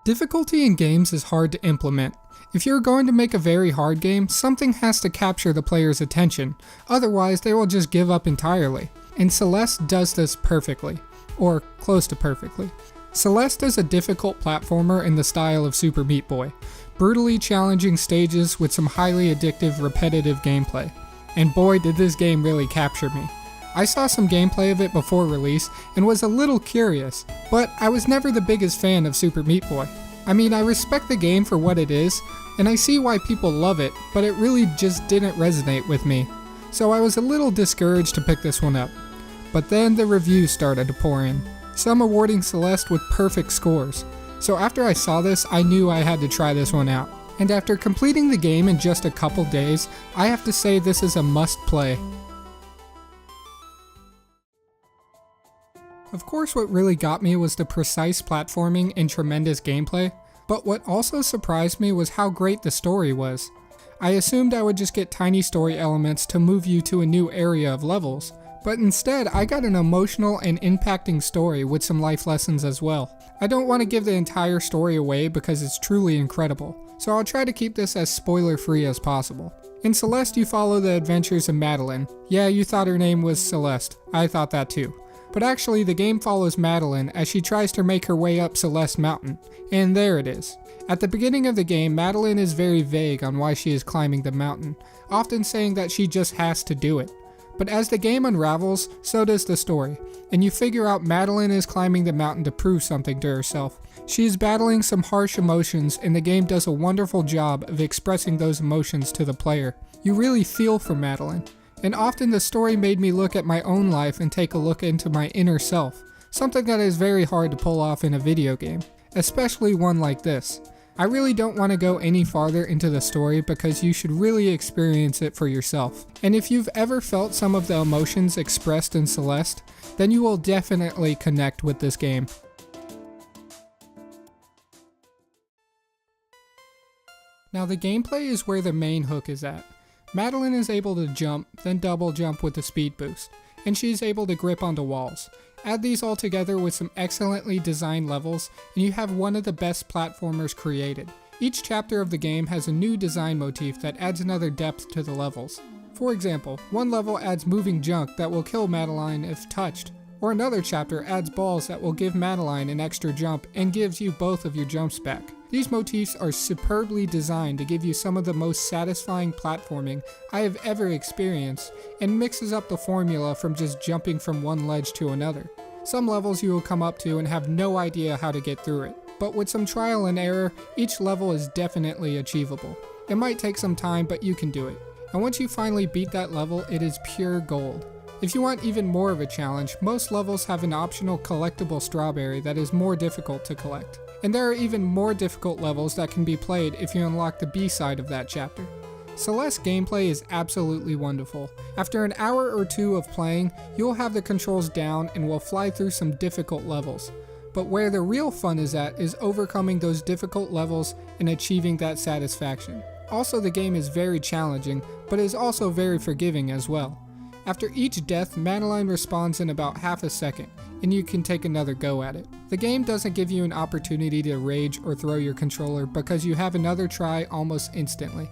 Difficulty in games is hard to implement. If you're going to make a very hard game, something has to capture the player's attention, otherwise they will just give up entirely. And Celeste does this perfectly, or close to perfectly. Celeste is a difficult platformer in the style of Super Meat Boy, brutally challenging stages with some highly addictive, repetitive gameplay. And boy did this game really capture me. I saw some gameplay of it before release and was a little curious, but I was never the biggest fan of Super Meat Boy. I mean, I respect the game for what it is, and I see why people love it, but it really just didn't resonate with me. So I was a little discouraged to pick this one up. But then the reviews started to pour in, some awarding Celeste with perfect scores. So after I saw this, I knew I had to try this one out. And after completing the game in just a couple days, I have to say this is a must play. Of course, what really got me was the precise platforming and tremendous gameplay, but what also surprised me was how great the story was. I assumed I would just get tiny story elements to move you to a new area of levels, but instead I got an emotional and impacting story with some life lessons as well. I don't want to give the entire story away because it's truly incredible, so I'll try to keep this as spoiler free as possible. In Celeste, you follow the adventures of Madeline. Yeah, you thought her name was Celeste. I thought that too. But actually, the game follows Madeline as she tries to make her way up Celeste Mountain, and there it is. At the beginning of the game, Madeline is very vague on why she is climbing the mountain, often saying that she just has to do it. But as the game unravels, so does the story, and you figure out Madeline is climbing the mountain to prove something to herself. She is battling some harsh emotions, and the game does a wonderful job of expressing those emotions to the player. You really feel for Madeline. And often the story made me look at my own life and take a look into my inner self, something that is very hard to pull off in a video game, especially one like this. I really don't want to go any farther into the story because you should really experience it for yourself. And if you've ever felt some of the emotions expressed in Celeste, then you will definitely connect with this game. Now the gameplay is where the main hook is at. Madeline is able to jump, then double jump with the speed boost, and she is able to grip onto walls. Add these all together with some excellently designed levels, and you have one of the best platformers created. Each chapter of the game has a new design motif that adds another depth to the levels. For example, one level adds moving junk that will kill Madeline if touched, or another chapter adds balls that will give Madeline an extra jump and gives you both of your jumps back. These motifs are superbly designed to give you some of the most satisfying platforming I have ever experienced, and mixes up the formula from just jumping from one ledge to another. Some levels you will come up to and have no idea how to get through it, but with some trial and error, each level is definitely achievable. It might take some time, but you can do it. And once you finally beat that level, it is pure gold. If you want even more of a challenge, most levels have an optional collectible strawberry that is more difficult to collect. And there are even more difficult levels that can be played if you unlock the B-side of that chapter. Celeste gameplay is absolutely wonderful. After an hour or two of playing, you'll have the controls down and will fly through some difficult levels. But where the real fun is at is overcoming those difficult levels and achieving that satisfaction. Also, the game is very challenging, but is also very forgiving as well. After each death, Madeline respawns in about half a second, and you can take another go at it. The game doesn't give you an opportunity to rage or throw your controller because you have another try almost instantly.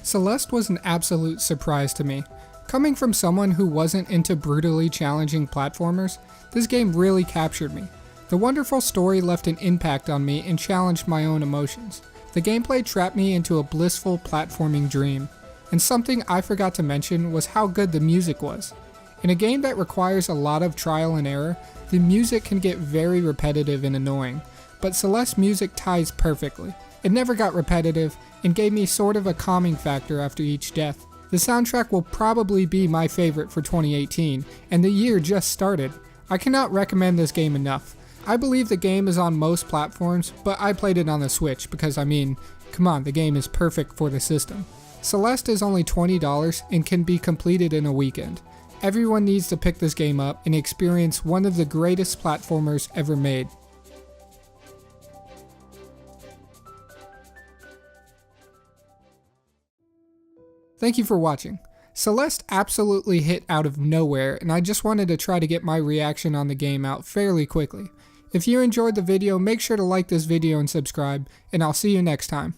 Celeste was an absolute surprise to me. Coming from someone who wasn't into brutally challenging platformers, this game really captured me. The wonderful story left an impact on me and challenged my own emotions. The gameplay trapped me into a blissful platforming dream. And something I forgot to mention was how good the music was. In a game that requires a lot of trial and error, the music can get very repetitive and annoying, but Celeste's music ties perfectly. It never got repetitive and gave me sort of a calming factor after each death. The soundtrack will probably be my favorite for 2018, and the year just started. I cannot recommend this game enough. I believe the game is on most platforms, but I played it on the Switch because come on, the game is perfect for the system. Celeste is only $20 and can be completed in a weekend. Everyone needs to pick this game up and experience one of the greatest platformers ever made. Thank you for watching. Celeste absolutely hit out of nowhere, and I just wanted to try to get my reaction on the game out fairly quickly. If you enjoyed the video, make sure to like this video and subscribe, and I'll see you next time.